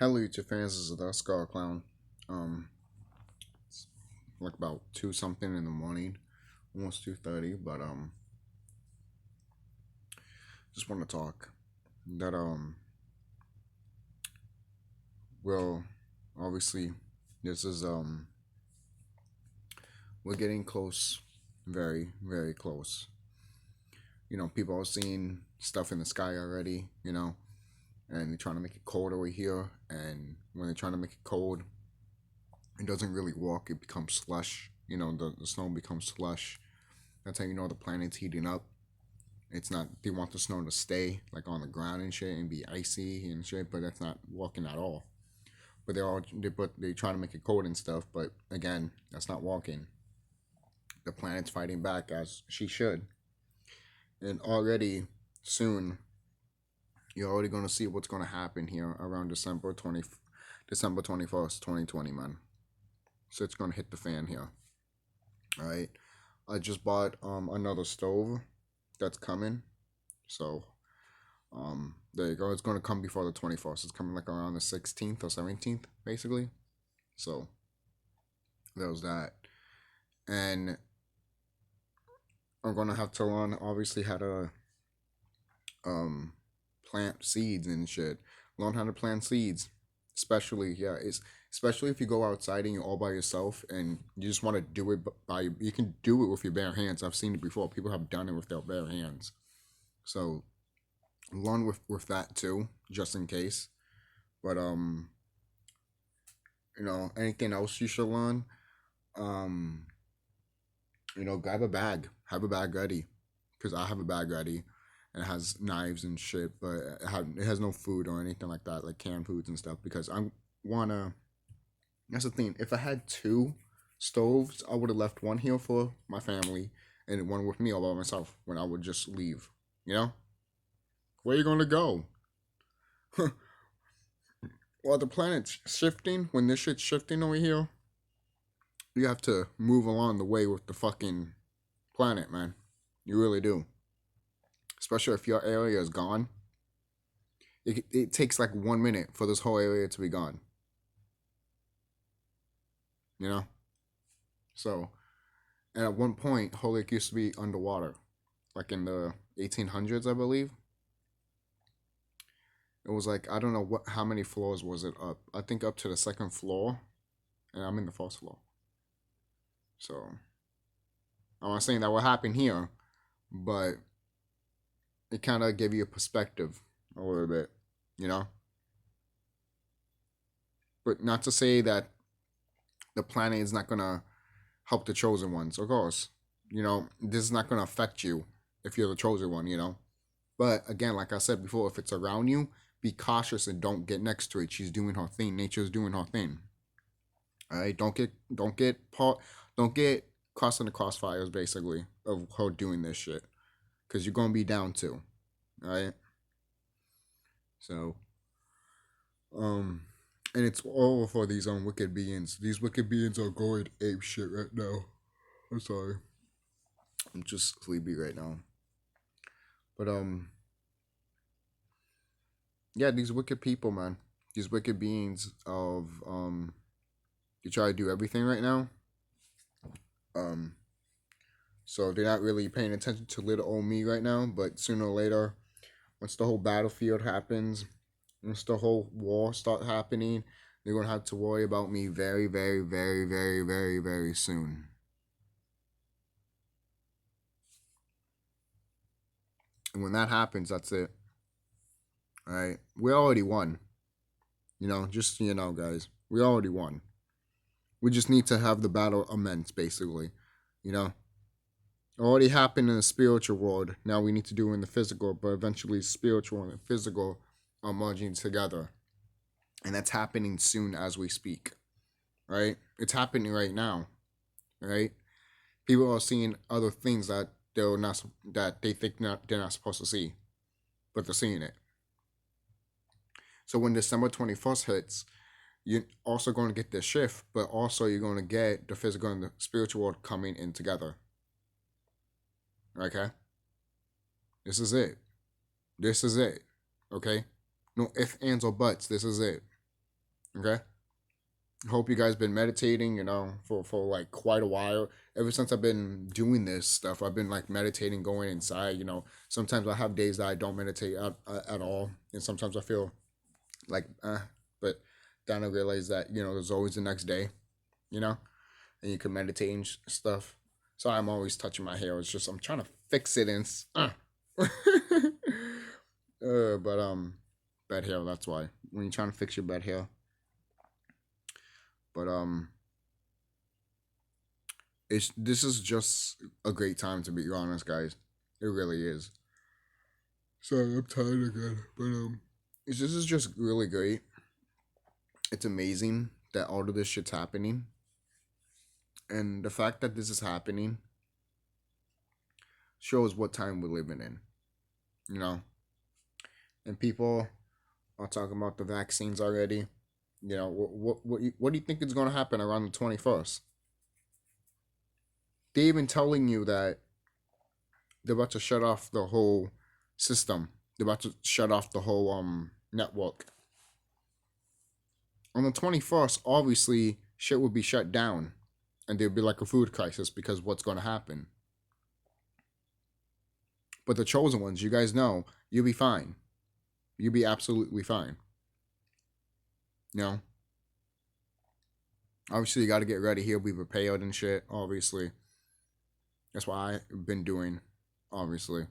Hello, YouTube fans. This is TheSkullKlown. It's like about 2 something in the morning, almost 2:30. But just want to talk that well, obviously, this is we're getting close, very very close. People are seeing stuff in the sky already. And they're trying to make it cold over here. And when they're trying to make it cold, it doesn't really walk. It becomes slush. The snow becomes slush. That's how you know the planet's heating up. It's not. They want the snow to stay like on the ground and shit and be icy and shit, but that's not walking at all. But they try to make it cold and stuff. But again, that's not walking. The planet's fighting back as she should. And already soon, you're already gonna see what's gonna happen here around December 21st, 2020, man. So it's gonna hit the fan here. All right. I just bought another stove that's coming. So there you go. It's gonna come before the 21st. It's coming like around the 16th or 17th, basically. So there was that. And I'm gonna have to learn obviously how to plant seeds and shit. Learn how to plant seeds. Especially if you go outside and you're all by yourself and you just want to do it by you can do it with your bare hands. I've seen it before. People have done it with their bare hands. So learn with that too, just in case. But anything else you should learn? Um, grab a bag. Have a bag ready. Because I have a bag ready and it has knives and shit, but it has no food or anything like that, like canned foods and stuff. Because I wanna. That's the thing. If I had two stoves, I would have left one here for my family and one with me all by myself when I would just leave. You know, where you gonna go? While the planet's shifting, when this shit's shifting over here, you have to move along the way with the fucking planet, man. You really do. Especially if your area is gone. It takes like 1 minute for this whole area to be gone. You know? So, and at one point, Whole Lake used to be underwater. Like in the 1800s, I believe. It was like, I don't know how many floors was it up. I think up to the second floor. And I'm in the first floor. So, I'm not saying that will happen here. But it kind of gave you a perspective a little bit, you know? But not to say that the planet is not going to help the chosen ones, of course. This is not going to affect you if you're the chosen one. But again, like I said before, if it's around you, be cautious and don't get next to it. She's doing her thing. Nature's doing her thing. All right, don't get crossing the crossfires basically of her doing this shit, because you're gonna be down too. All right. So, and it's all for these wicked beings. These wicked beings are going ape shit right now. I'm sorry. I'm just sleepy right now. But yeah, these wicked people, man. These wicked beings of they try to do everything right now. Um, so they're not really paying attention to little old me right now. But sooner or later, once the whole battlefield happens, once the whole war start happening, they're gonna have to worry about me very, very, very, very, very, very soon. And when that happens, that's it. All right, we already won. Just so you know, guys, we already won. We just need to have the battle immense, basically. You know, it already happened in the spiritual world. Now we need to do it in the physical, but eventually, spiritual and physical are merging together, and that's happening soon as we speak. Right? It's happening right now. Right? People are seeing other things that they think they're not supposed to see, but they're seeing it. So when December 21st hits, you're also going to get this shift, but also you're going to get the physical and the spiritual world coming in together. Okay? This is it. This is it. Okay? No ifs, ands, or buts. This is it. Okay. Hope you guys been meditating, for like quite a while. Ever since I've been doing this stuff, I've been like meditating, going inside. Sometimes I have days that I don't meditate at all, and sometimes I feel like, but then I realize that there's always the next day, you know, and you can meditate and stuff. So I'm always touching my hair. It's just I'm trying to fix it and but bad hair. That's why when you're trying to fix your bad hair. But this is just a great time, to be honest, guys. It really is. Sorry, I'm tired again, but this is just really great. It's amazing that all of this shit's happening, and the fact that this is happening shows what time we're living in. You know, and people are talking about the vaccines already. What do you think is going to happen around the 21st? They even telling you that they're about to shut off the whole system. They're about to shut off the whole network. On the 21st, obviously, shit will be shut down. And there'll be like a food crisis because what's going to happen. But the chosen ones, you guys know, you'll be fine. You'll be absolutely fine. Obviously, you got to get ready. He'll be prepared and shit, obviously. That's what I've been doing, obviously.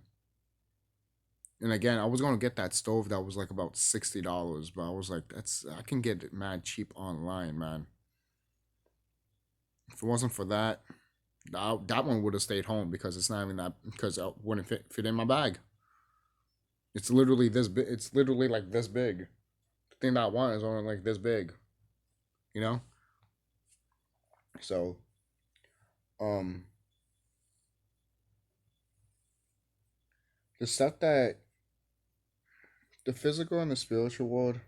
And again, I was going to get that stove that was like about $60, but I was like, I can get it mad cheap online, man. If it wasn't for that, that one would have stayed home because it's not even that, because it wouldn't fit in my bag. It's literally this big. It's literally like this big. The thing that I want is only like this big. You know? So, um, the stuff that the physical and the spiritual world,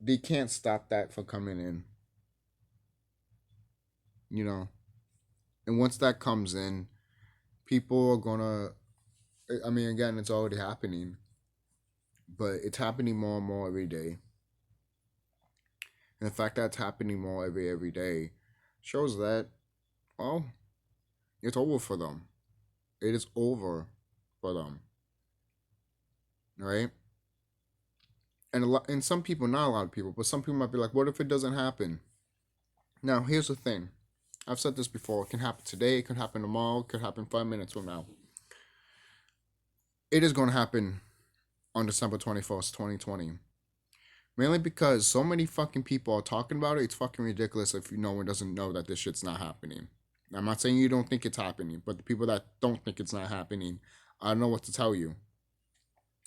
they can't stop that from coming in. And once that comes in, people are gonna. I mean, again, it's already happening, but it's happening more and more every day. And the fact that it's happening more every day shows that, oh, it's over for them. It is over for them, right? And some people, not a lot of people, but some people might be like, what if it doesn't happen? Now, here's the thing. I've said this before. It can happen today. It can happen tomorrow. It could happen 5 minutes from now. It is going to happen on December 21st, 2020. Mainly because so many fucking people are talking about it. It's fucking ridiculous if no one doesn't know that this shit's not happening. I'm not saying you don't think it's happening, but the people that don't think it's not happening, I don't know what to tell you.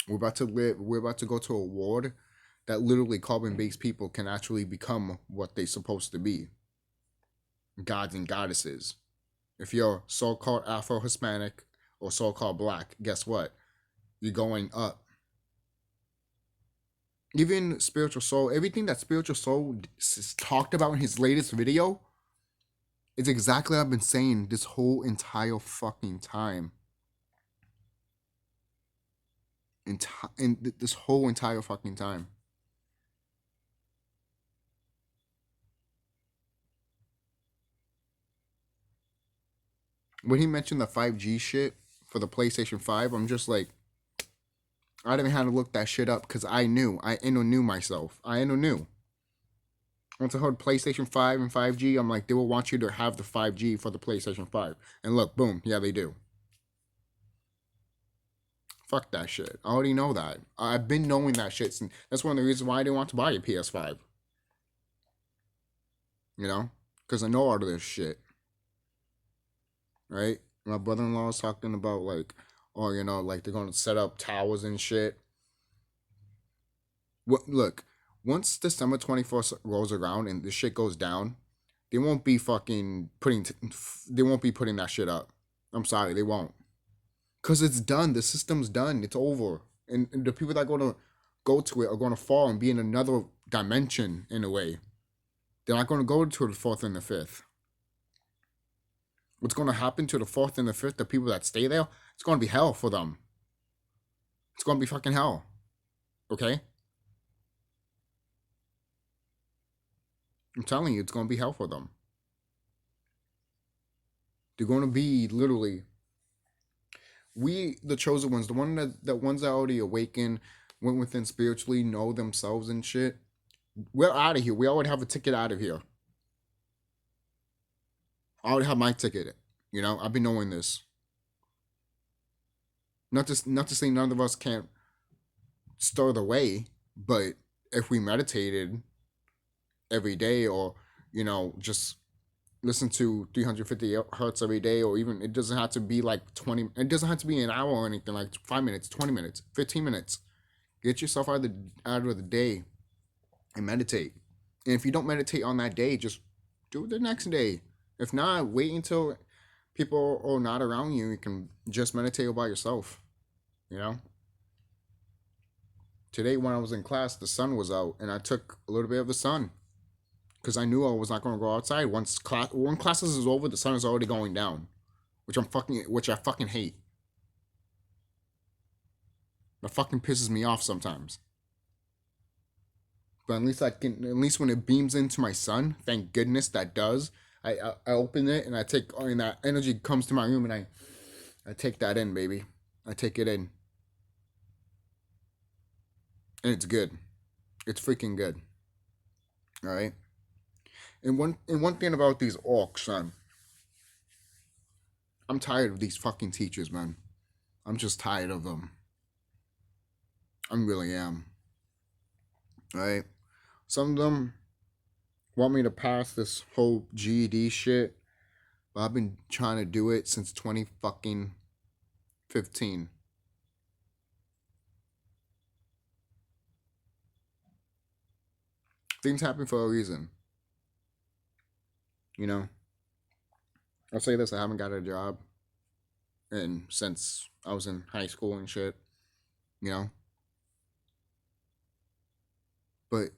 We're about to go to a world that literally carbon-based people can actually become what they're supposed to be. Gods and goddesses. If you're so-called Afro-Hispanic or so-called black, guess what? You're going up. Even Spiritual Soul, everything that Spiritual Soul talked about in his latest video is exactly what I've been saying this whole entire fucking time. In this whole entire fucking time. When he mentioned the 5G shit for the PlayStation 5, I'm just like, I didn't even have to look that shit up because I knew. I knew myself. I knew. Once I heard PlayStation 5 and 5G, I'm like, they will want you to have the 5G for the PlayStation 5. And look, boom, yeah, they do. Fuck that shit. I already know that. I've been knowing that shit. Since, that's one of the reasons why I didn't want to buy a PS5. Because I know all of this shit. Right? My brother-in-law was talking about, like, like they're going to set up towers and shit. Look, once December 24th rolls around and this shit goes down, they won't be putting that shit up. I'm sorry, they won't. Because it's done. The system's done. It's over. And the people that are going to go to it are going to fall and be in another dimension in a way. They're not going to go to the 4th and the 5th. What's going to happen to the 4th and the 5th, the people that stay there, it's going to be hell for them. It's going to be fucking hell. Okay? I'm telling you, it's going to be hell for them. They're going to be literally, we, the chosen ones, the ones that already awakened, went within spiritually, know themselves and shit. We're out of here. We already have a ticket out of here. I already have my ticket. You know, I've been knowing this. Not to say none of us can't stir the way, but if we meditated every day, or just listen to 350 hertz every day, or even, it doesn't have to be like 20, it doesn't have to be an hour or anything, like 5 minutes, 20 minutes, 15 minutes. Get yourself out of the day and meditate. And if you don't meditate on that day, just do it the next day. If not, wait until people are not around you. You can just meditate by yourself. You know? Today, when I was in class, the sun was out, and I took a little bit of the sun because I knew I was not going to go outside. When classes is over, the sun is already going down, which I fucking hate. That fucking pisses me off sometimes. But at least when it beams into my sun, thank goodness that does. I open it, and and that energy comes to my room, and I take that in, baby. I take it in. And it's good. It's freaking good. All right. And one thing about these orcs, man, I'm tired of these fucking teachers, man. I'm just tired of them. I really am. All right. Some of them want me to pass this whole GED shit, but I've been trying to do it since 20 fucking 15. Things happen for a reason. You know, I'll say this: I haven't got a job, and since I was in high school and shit, you know. But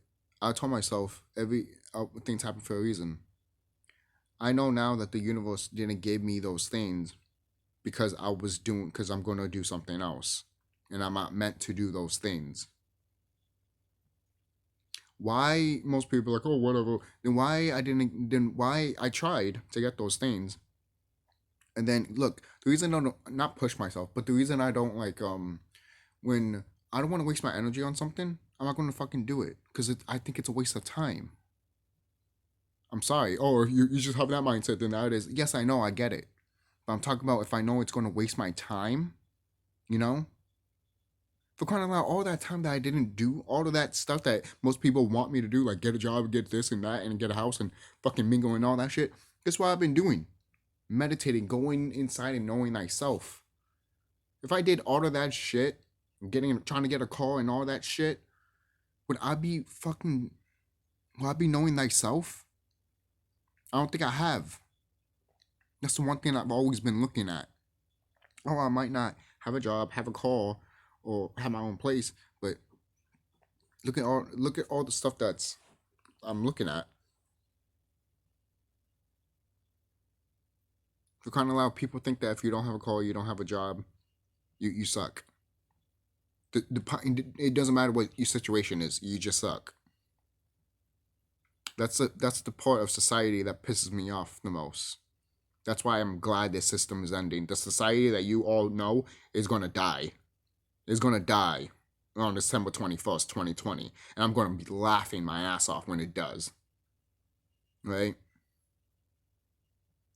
I told myself things happen for a reason. I know now that the universe didn't give me those things because I'm going to do something else, and I'm not meant to do those things. Why most people are like, oh, whatever? Then why I tried to get those things, and then look, the reason I don't not push myself, but the reason I don't like when I don't want to waste my energy on something, I'm not going to fucking do it because I think it's a waste of time. I'm sorry. Oh, if you just have that mindset, then that is. Yes, I know, I get it. But I'm talking about if I know it's going to waste my time, you know? For crying out loud, all that time that I didn't do, all of that stuff that most people want me to do, like get a job, get this and that, and get a house and fucking mingle and all that shit, guess what I've been doing? Meditating, going inside and knowing thyself. If I did all of that shit, trying to get a car and all that shit, would I be knowing thyself? I don't think I have. That's the one thing I've always been looking at. Oh, I might not have a job, have a car, or have my own place, but look at all the stuff that's I'm looking at. For kind of loud, people think that if you don't have a car, you don't have a job, you suck. It doesn't matter what your situation is, you just suck. That's the part of society that pisses me off the most. That's why I'm glad this system is ending. The society that you all know is gonna die. Is gonna die on December 21st, 2020. And I'm gonna be laughing my ass off when it does. Right?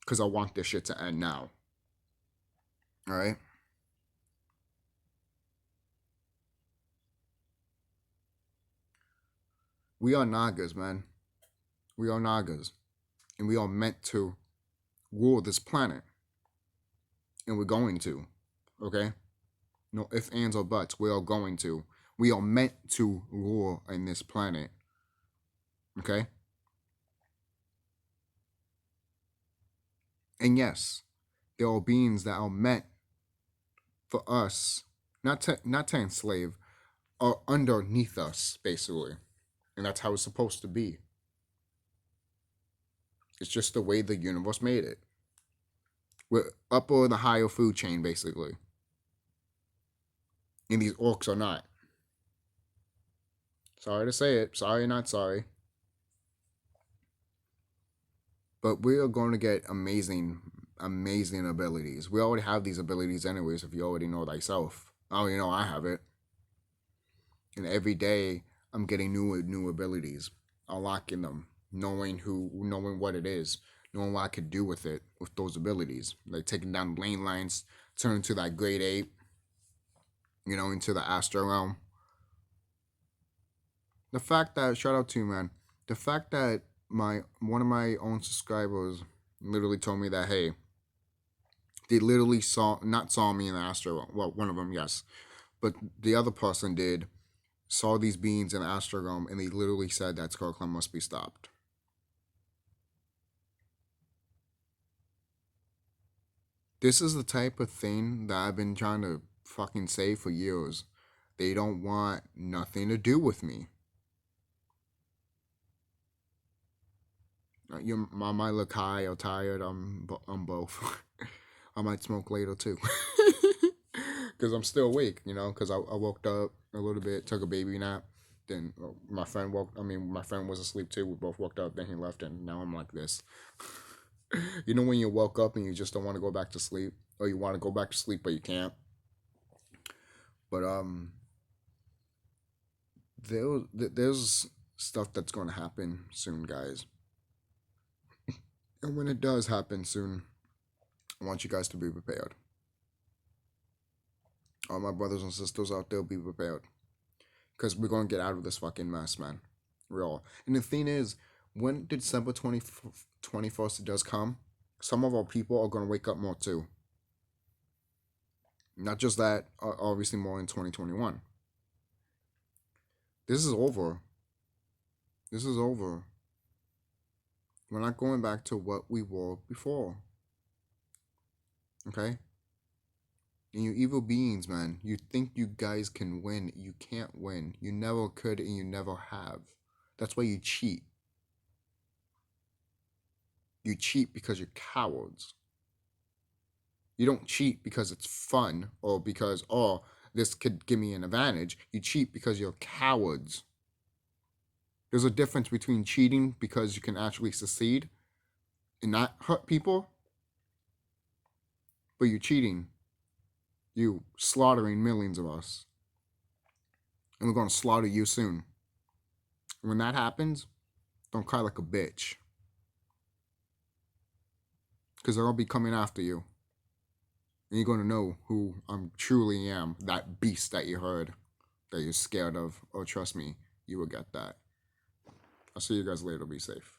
Because I want this shit to end now. Alright? We are Nagas, man. We are Nagas. And we are meant to rule this planet. And we're going to. Okay? No ifs, ands, or buts. We are going to. We are meant to rule in this planet. Okay? And yes, there are beings that are meant for us, not to enslave, are underneath us, basically. And that's how it's supposed to be. It's just the way the universe made it. We're upper the higher food chain, basically. And these orcs are not. Sorry to say it. Sorry, not sorry. But we are going to get amazing, amazing abilities. We already have these abilities anyways, if you already know thyself. Oh, you know I have it. And every day I'm getting new abilities, unlocking them, knowing what it is, knowing what I could do with it, with those abilities. Like taking down lane lines, turning to that grade 8, into the Astro realm. The fact that, shout out to you, man. The fact that one of my own subscribers literally told me that, hey, they literally not saw me in the Astro realm. Well, one of them, yes, but the other person saw these beings in the Astro realm, and they literally said that SkullKlown must be stopped. This is the type of thing that I've been trying to fucking say for years. They don't want nothing to do with me. I might look high or tired. I'm both. I might smoke later too. Because I'm still awake, because I woke up a little bit, took a baby nap. Then my friend my friend was asleep too. We both woke up, then he left, and now I'm like this. When you woke up and you just don't want to go back to sleep, or you want to go back to sleep but you can't. But there's stuff that's going to happen soon, guys. And when it does happen soon, I want you guys to be prepared. All my brothers and sisters out there, be prepared. Because we're going to get out of this fucking mess, man. Real. And the thing is, when December 21st does come, some of our people are going to wake up more too. Not just that, obviously more in 2021. This is over. This is over. We're not going back to what we were before. Okay? And you evil beings, man, you think you guys can win. You can't win. You never could and you never have. That's why you cheat. You cheat because you're cowards. You don't cheat because it's fun or because, this could give me an advantage. You cheat because you're cowards. There's a difference between cheating because you can actually succeed and not hurt people, but you're cheating. You slaughtering millions of us. And we're going to slaughter you soon. And when that happens, don't cry like a bitch. Because they'll be coming after you. And you're going to know who I truly am. That beast that you heard, that you're scared of. Oh, trust me, you will get that. I'll see you guys later. Be safe.